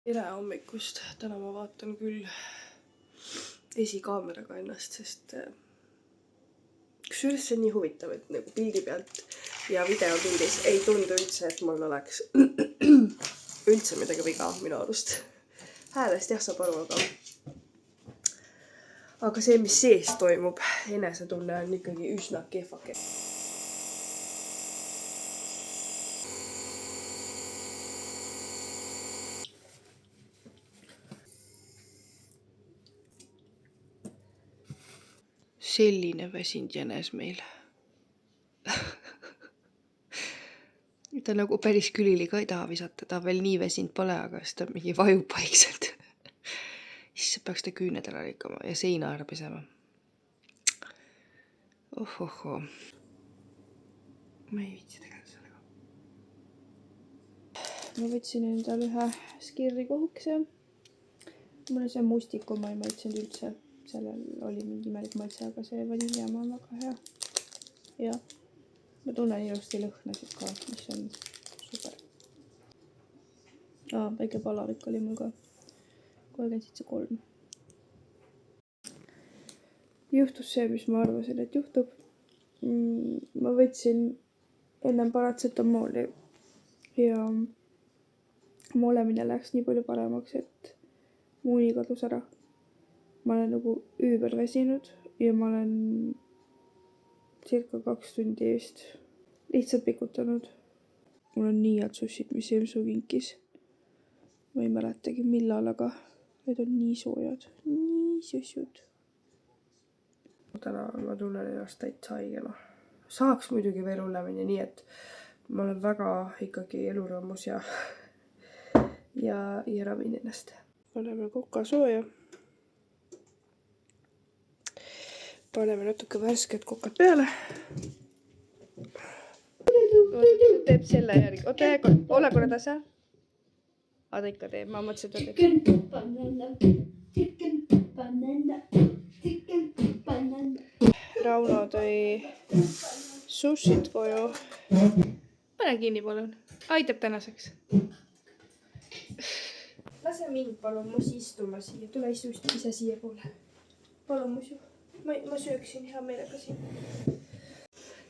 tere hommikust, täna ma vaatan küll esikaameraga ennast, sest kusjuures see on nii huvitav, et nagu pildi pealt ja videopildis ei tundu üldse, et mul oleks üldse midagi viga minu arust. Häälest jah saab aru, aga see, mis sees toimub, enesetunne on ikkagi üsna kehvake. Selline väsinud jänes meil. Ta nagu päris külili ka ei taha visata, ta veel nii väsinud pole, aga siis ta mingi vajub vaikselt. Siis peaks ta küüned ära rikkama ja seina ära pesema. Ohohoo. Ma ei viitsi tegelikult sellega. Ma võtsin endale ühe skirri kohukese. Mulle see mustiku ma ei maitsenud üldse. Sellel oli mingi imelik maitse, aga see vaniljamaa on väga hea. Ja ma tunnen ilusti lõhnasid ka, mis on super. Väike palavik oli mul ka 37,3. Juhtus see, mis ma arvasin, et juhtub. Ma võtsin ennem paratsetamooli ja mu olemine läks nii palju paremaks, et mu uni kadus ära. Ma olen nagu üüberväsinud ja ma olen circa 2 tundi eest lihtsalt pikutanud. Mul on nii head sushid, mis Emsu kinkis. Ma ei mäletagi millal, aga need on nii soojad. Nii sushud. Täna ma tunnen ennast täitsa haigena. Saaks muidugi veel hullemini, nii et ma olen väga ikkagi elurõõmus ja ravin ennast. Paneme kokasooja. Paneme natuke värsket kokat peale. Teeb selle järgi. Ole korra tasa. Ta ikka teeb. Ma mõtlesin, et Rauno tõi sushid koju. Pane kinni, palun. Aitab tänaseks. Lase mind, palun, musi istuma siia. Tule istu ise siia poole. Palun, musi. Ma sööksin hea meelega siin.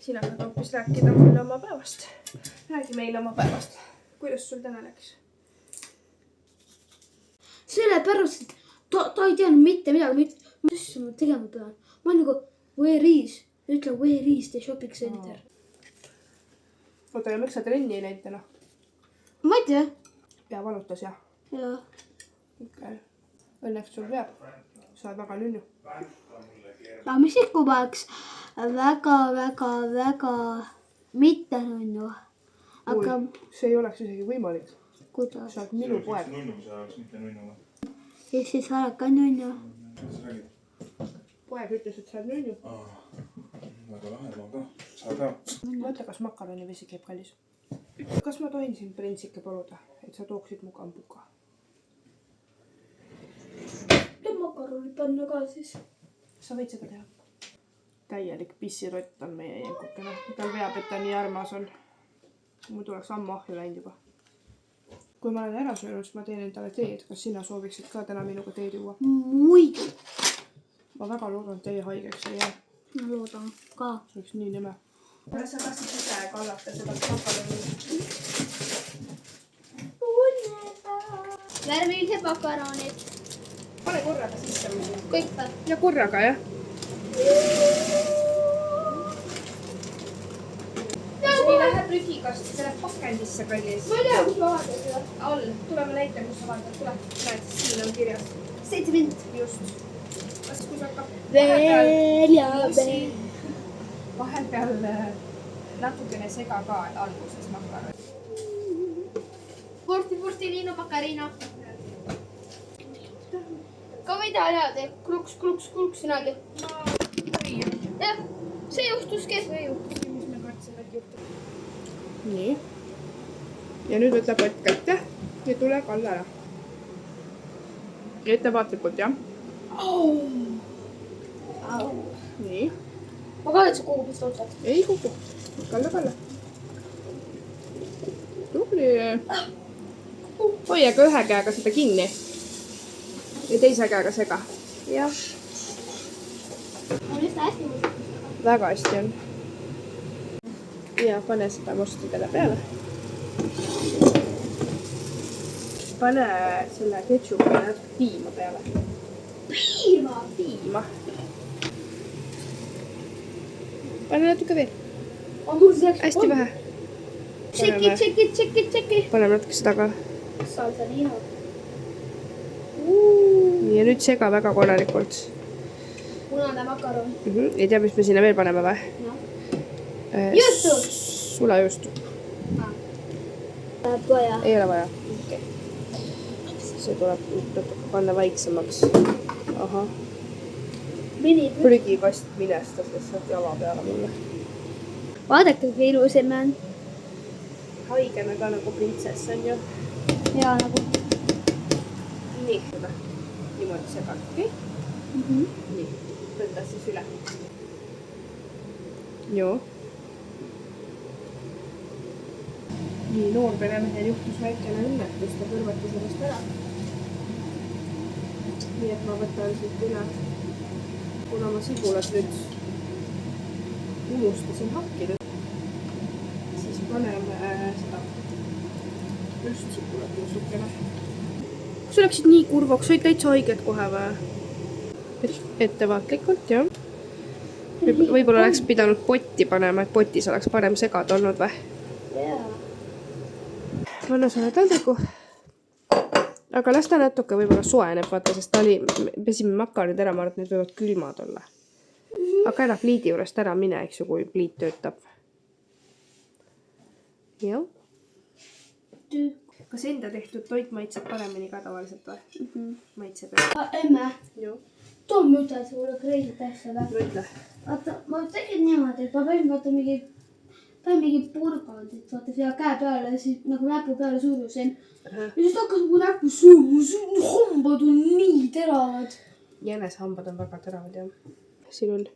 Sina saad hoopis rääkida mulle oma päevast. Räägi meile oma päevast. Kuidas sul täna läks? Sellepärast, et ta ei teadnud mitte midagi. Mis ma tegema pean? Ma olen nagu where is? Ütle where is the shopping center. Oota, ja miks sa trenni ei läinud täna? Ma ei tea. Pea valutas, jah? Jaa. Okay. Õnneks sul peab. Sa oled väga nünnu. Aga mis ikka paneks väga mitte nunnu. Aga... See ei oleks isegi võimalik. Kuidas? Sa oled minu poeg. Sa oleks mitte nunnu. Ja siis sa oled ka nunnu. Poeg ütles, et sa oled nunnu. Väga lahe, ma ka. Sa ka. Mõtle, kas makaroni vesi käib kallis. Kas ma tohin sind printsike paluda, et sa tooksid mu kambuka? Tuleb makaroni panna ka siis. Sa võid seda teha. Täielik pissirott on meie jänkukene. Tal veab, et ta nii armas on. Mul tuleks ammu ahju läinud juba. Kui ma olen ära söönud, siis ma teen endale teed. Kas sina sooviksid ka täna minuga teed juua? Muidu. Ma väga loodan, et teie haigeks ei jää. Ma loodan ka. See oleks nii nime. Sa tahtsid ise kallata seda makaroni. Värvilised makaronid. Pane korraga sisse. Kõik või? Ja korraga, jah. See läheb prügikast, see läheb pakendisse, kallis. Ma ei tea, kus ma vaatan seda. All, tuleme näite, kus sa vaatad. Tule, näed, siin on kirjas. 7 mint. Just. Kas kui sa hakkab Veel ja veel. Vahepeal natukene sega ka alguses makaron. Purti, Liino, Makarina. Ka mida tead, kruks, sina tead. Jah, see juhtuski. Mis me kartsime, et juhtub. Nii. Ja nüüd võta pott kätte ja tule kalla ära. Ettevaatlikult, jah? Nii. Ma ka et sa kogub vist otsad. Ei kuku. Kalla. Tubli. hoia ka ühe käega seda kinni. Ja teise käega sega. Jah. On üsna hästi mõttes. Väga hästi on. Ja pane seda mustidele peale. Pane selle ketšupi ja piima peale. Piima! Piima. Pane natuke veel. On mul selleks... Hästi vähe. Tšeki. Paneme natuke seda ka. Salsa liha. Ja nüüd sega väga korralikult. Punane makaron. Ei tea, mis me sinna veel paneme või? Juustu! Sulajuustu. Läheb vaja. Ei ole vaja. Okay. See tuleb natuke panna väiksemaks. Ahah. Prügikast minestas lihtsalt jala peale mulle. Vaadake, kui ilus emme on. Haigena ka nagu printsess on ju. Ja nagu. Nii, seda. Niimoodi segad. Okay? Nii, võtta siis üle. Joo. Nii, noorperemehel juhtus väikene õnnetus, ta kõrvati sellest ära. Nii, et ma võtan siit üle. Kuna ma sibulat nüüd unustasin hakkida, siis paneme seda just sibulat nuusukene. Kas läksid nii kurvaks, olid täitsa haiged kohe või? Ettevaatlikult, jah. Võib-olla oleks pidanud potti panema, et potis oleks parem segada olnud või? Ma annan sulle taldriku. Aga las ta natuke võib-olla soeneb, vaata, sest ta oli, pesime makaronid ära, ma arvan, et need võivad külmad olla. Aga ära pliidi juurest ära mine, eks ju, kui pliit töötab. Jah. Kas enda tehtud toit maitseb paremini ka tavaliselt või? Maitseb jah. Emme, Joo. too ma ütlen sulle kreisid asja või? No ütle. Vaata, ma tegin niimoodi, et ma panin vaata mingi purgand, et vaata siia käe peale ja siis nagu näpu peale surusin. Ja siis hakkas mu näpu sööma, hambad on nii teravad. Jänesehambad on väga teravad, jah. Siin on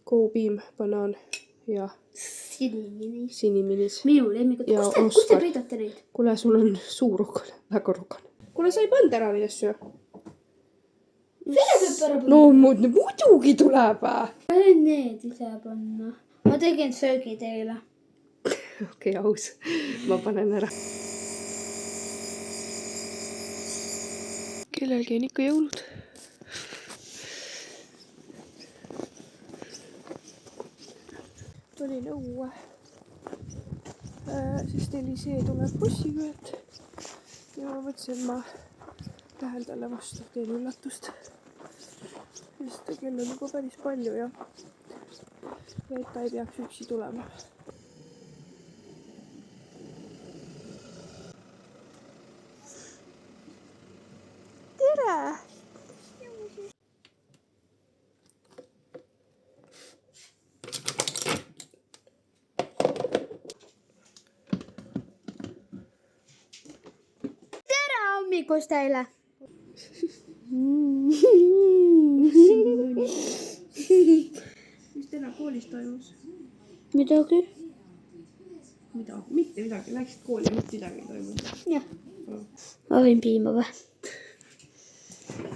kohupiim, banaan ja siniminis. Minu lemmikud. Ja Kus te peidate neid? Kuule, sul on suurukane, väga rukane. Kuule, sa ei pannud ära neid asju. Vene peab ära panna. No muidugi tuleb. Panen need ise panna. Ma tegin söögi teile. Okei, aus. Ma panen ära. Kellelgi on ikka jõulud. Tulin õue. Sest Elisee tuleb bussiga, ja ma mõtlesin, et ma lähen talle vastu, teen üllatust. Sest kell on juba päris palju ja et ta ei peaks üksi tulema. Tere! Hommikust teile. Mis täna koolis toimus? Midagi? Mida? Mitte midagi. Läksid kooli ja mitte midagi ei toimunud. Jah. Ma võin piima või?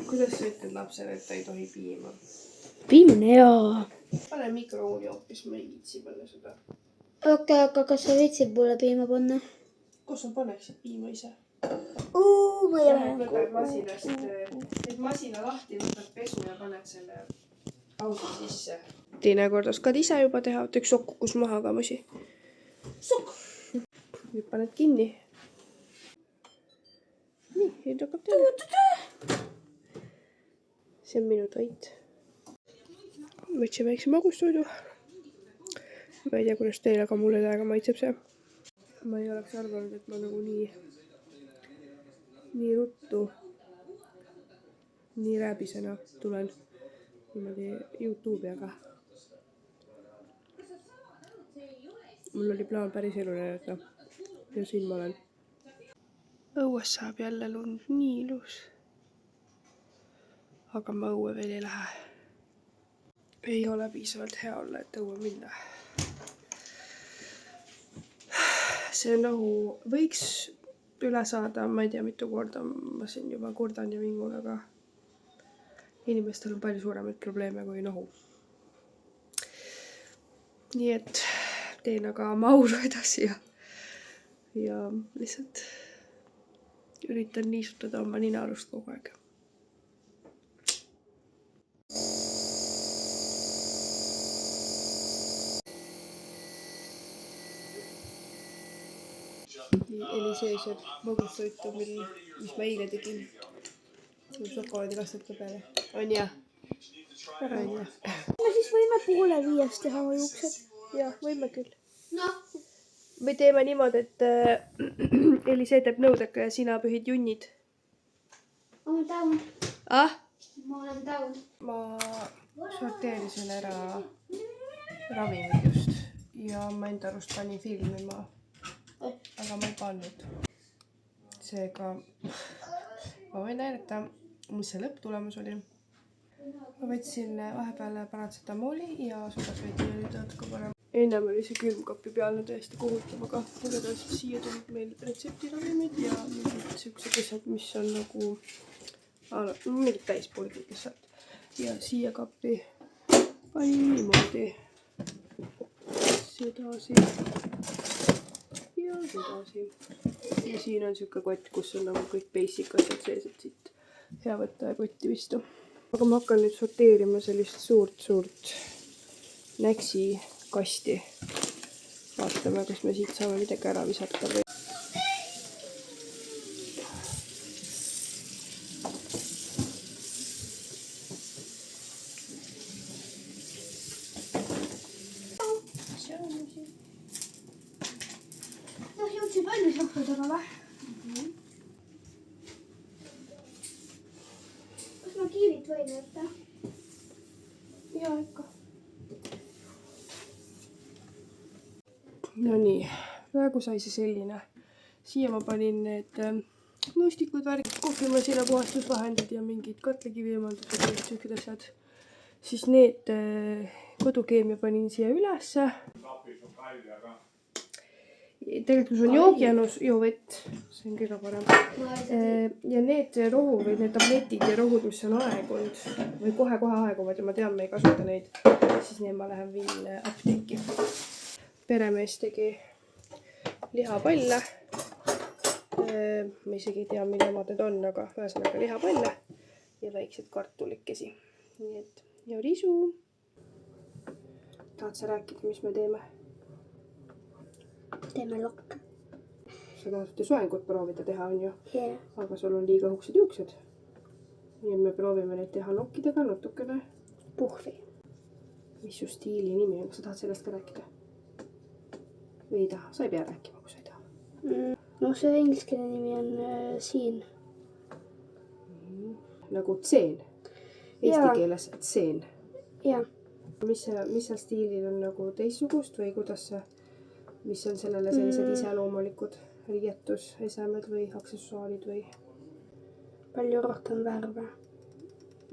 Kuidas sa ütled lapsele, et ta ei tohi piima? Piim on hea. Pane mikrooni hoopis, ma ei viitsi panna seda. Okei, aga kas sa viitsid mulle piima panna? Kus sa paneksid piima ise? Ma ei ole. Võtad masinast, teed masina lahti, võtad pesu ja paned selle auto sisse. Teinekord oskad ise juba teha, võtta üks sokk kus maha ka musi. Sokk. Nüüd paned kinni. Nii, nüüd hakkab teha. See on minu toit. Võtsin väikse magustoidu. Ma ei tea, kuidas teile, aga mulle täiega maitseb see. Ma ei oleks arvanud, et ma nagu nii ruttu, nii rääbisena tulen niimoodi YouTube'i, aga mul oli plaan päris elu näidata ja siin ma olen. Õues saab jälle lund, nii ilus. Aga ma õue veel ei lähe. Ei ole piisavalt hea olla, et õue minna. See nohu võiks üle saada, ma ei tea, mitu korda ma siin juba kurdan ja vingun, aga inimestel on palju suuremaid probleeme kui nohu. Nii et teen aga mauru edasi ja lihtsalt üritan niisutada oma ninalust kogu aeg. Elisee sööb magustoitu, mis ma eile tegin. Šokolaadikastete peale. On jah? On jah. Me siis võime 4:30 teha oma juuksed. Jah, võime küll. Noh. Või teeme niimoodi, et Elisee teeb nõudega ja sina pühid junnid. Ma olen down. Ah? Ma olen down. Ma sorteerisin ära ravimid just ja ma enda arust panin filmima, aga ma ei pannud. Seega ma võin näidata, mis see lõpptulemus oli. Ma võtsin vahepeal paratsetamooli ja sudapeeti ja nüüd natuke parem. Ennem oli see külmkapi pealne täiesti kohutav, aga igatahes siia tulid meil retseptiravimid ja mingid siuksed asjad, mis on nagu mingid täispulgid lihtsalt. Ja siia kappi panin niimoodi sedasi ja sedasi. Ja siin on siuke kott, kus on nagu kõik basic asjad sees, et siit hea võtta ja kotti vistu. Aga ma hakkan nüüd sorteerima sellist suurt näksi kasti. Vaatame, kas me siit saame midagi ära visata või. Noh, jõudsin palju sohkudega või? Kas ma kiivit võin võtta? Ja ikka. No nii, praegu sai see selline. Siia ma panin need nõustikud, värgid, kohvimasina puhastusvahendid ja mingid katlekivi eemaldused ja siuksed asjad. Siis need kodukeemia panin siia ülesse. Tegelikult on joogianus, joo vett, see on kõige parem. Ja need rohu või need tabletid ja rohud, mis on aegunud või kohe aeguvad ja ma tean, me ei kasuta neid, siis need ma lähen viin apteeki. Peremees tegi lihapalle. Ma isegi ei tea, mille omad need on, aga ühesõnaga lihapalle ja väiksed kartulikesi. Nii et ja risu. Tahad sa rääkida, mis me teeme? Teeme lokke. Sa tahad soengut proovida teha, on ju? Yeah. Aga sul on liiga õhksed juuksed. Ja me proovime neid teha nokkidega natukene. Puhvi. Mis su stiili nimi on? Kas sa tahad sellest ka rääkida? Või ei taha? Sa ei pea rääkima, kui sa ei taha. No see ingliskeelne nimi on siin. Nagu tseen. Eesti keeles tseen. Jah. Mis seal stiilil on nagu teistsugust või kuidas sa, mis on sellele sellised iseloomulikud riietus, esemed või aksessuaalid või? Palju rohkem värve.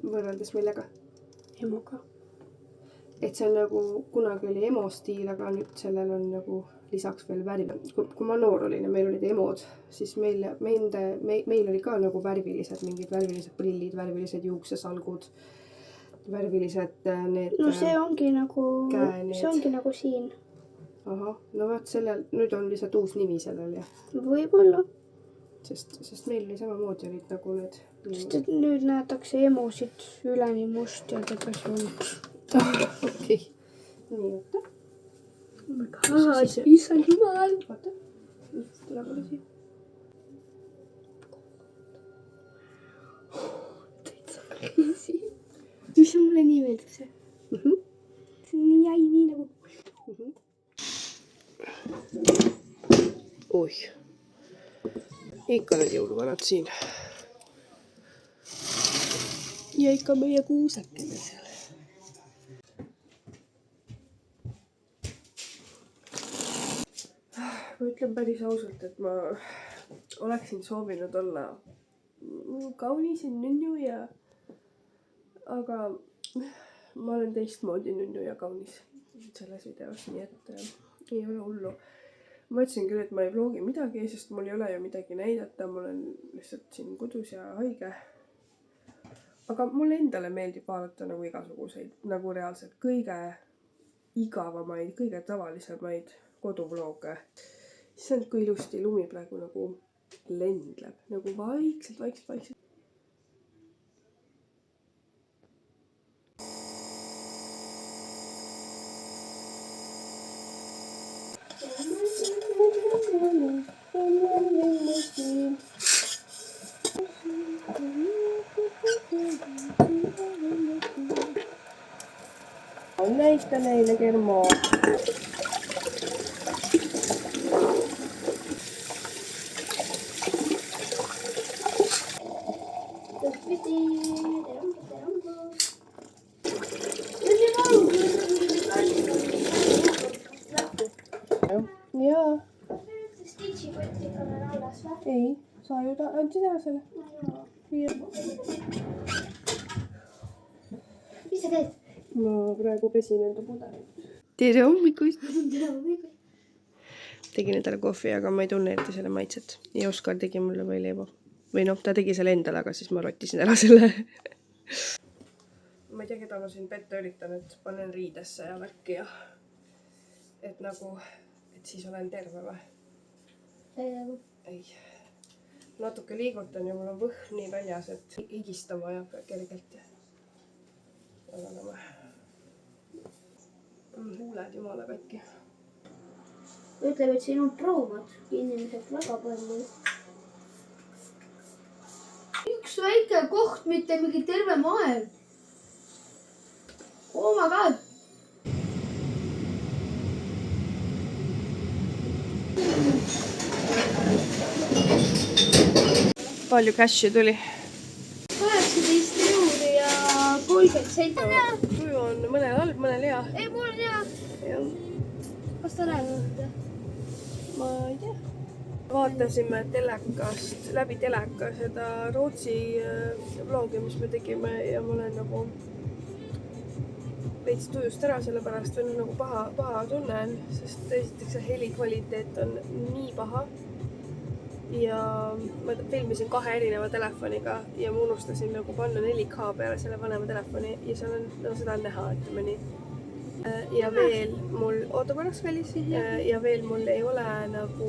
Võrreldes millega? Emoga. Et see on nagu, kunagi oli emo stiil, aga nüüd sellel on nagu lisaks veel värv. Kui ma noor olin ja meil olid emod, siis meil oli ka nagu värvilised, mingid värvilised prillid, värvilised juuksesalgud, värvilised need... No see ongi nagu, käenid. See ongi nagu siin. Aha, no vaat sellel, nüüd on lihtsalt uus nimi sellel, jah. Võib-olla. Sest meil oli samamoodi olid nagu need... Sest et nüüd näetakse emosid üleni must ja depressiooniks. Okei. Nii, oota. Issand jumal. Vaata. Tuleb olla siia. Mis mulle nii meeldib see? See on nii jäi, nii nagu... Oih. Ikka need jõuluvanad siin. Ja ikka meie kuusekene seal. Ma ütlen päris ausalt, et ma oleksin soovinud olla kaunis ja nünnu ja... Aga ma olen teistmoodi nünnu ja kaunis selles videos, nii et ei ole hullu. ma ütlesin küll, et ma ei vlogi midagi, sest mul ei ole ju midagi näidata, ma olen lihtsalt siin kodus ja haige. Aga mulle endale meeldib vaadata nagu igasuguseid, nagu reaalselt kõige igavamaid, kõige tavalisemaid koduvlooge. Issand, kui ilusti lumi praegu nagu lendleb, nagu vaikselt. Näita neile Germo. Jaa. Ei, saa ju andsid ära selle. Mis sa teed? Ma praegu pesin enda pudelit. Tere hommikust! Tegin endale kohvi, aga ma ei tunne eriti selle maitset. Ja Oskar tegi mulle võileiba. Või noh, ta tegi selle endale, aga siis ma rottisin ära selle. Ma ei tea, keda ma siin petta üritan, et panen riidesse ja värki ja... Et nagu... Et siis olen terve või? Ei. Natuke liigutan ja mul on võhm nii väljas, et higistama ajab kergelt. Aga näeme. Huuled jumala katki. Ütleb, et siin on proomad inimesed väga palju. Üks väike koht, mitte mingi terve maailm. Oh my god! Palju cash'i tuli? 18 euri ja 30 senti. Tuju on mõnel halb, mõnel hea. Ei, mul on hea. Ja, Kas ta räägib? ma ei tea. Vaatasime telekast, läbi teleka seda Rootsi vlogi, mis me tegime ja ma olen nagu veits tujust ära sellepärast või nagu paha tunnen, sest esiteks see heli kvaliteet on nii paha. Ja ma filmisin 2 erineva telefoniga ja ma unustasin nagu panna 4K peale selle vanema telefoni ja seal on, no seda on näha, ütleme nii. Ja veel mul, oota korraks välis, ja veel mul ei ole nagu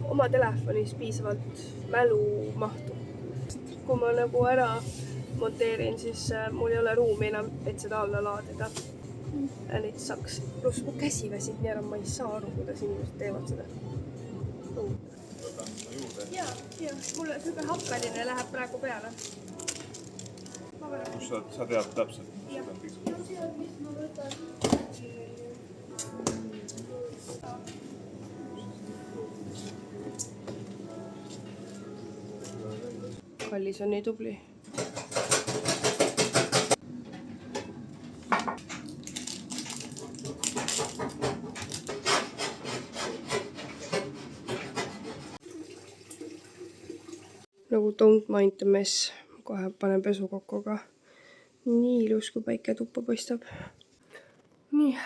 oma telefonis piisavalt mälumahtu. Kui ma nagu ära monteerin, siis mul ei ole ruumi enam, et seda alla laadida. Nüüd saks. Pluss mu käsi väsib nii ära, ma ei saa aru, kuidas inimesed teevad seda. Ja, mulle süge happeline läheb praegu peale. Sa tead täpselt, mis seda on pisut. Mis ma võtan? Kallis on nii tubli. Nagu don't mind the mess. Kohe panen pesukokkuga. Nii ilus, kui päike tuppa paistab. Nii.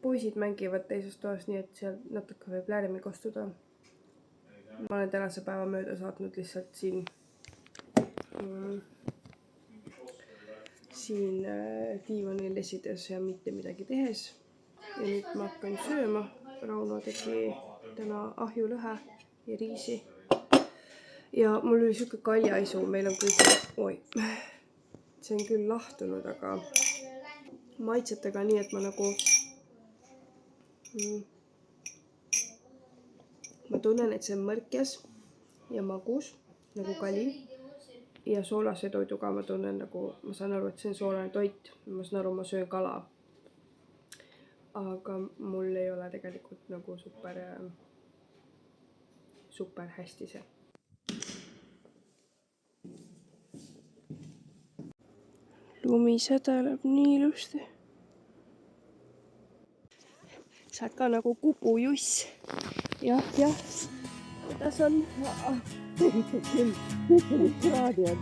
Poisid mängivad teises toas, nii et seal natuke võib lärmi kostuda. Ma olen tänase päeva mööda saatnud lihtsalt siin diivanil esides ja mitte midagi tehes. Ja nüüd ma hakkan sööma. Rauno tegi täna ahjulõhe ja riisi. Ja mul oli siuke kaljaisu, meil on küll see on küll lahtunud, aga maitsetega nii, et ma nagu ma tunnen, et see on mõrkjas ja magus nagu kali ja soolase toiduga ma tunnen nagu, ma saan aru, et see on soolane toit, ma saan aru, ma söön kala, aga mul ei ole tegelikult nagu super hästi see. Lumi sädeleb nii ilusti. Saad ka nagu kupujuss. Jah. Kuidas on? Kraadi on.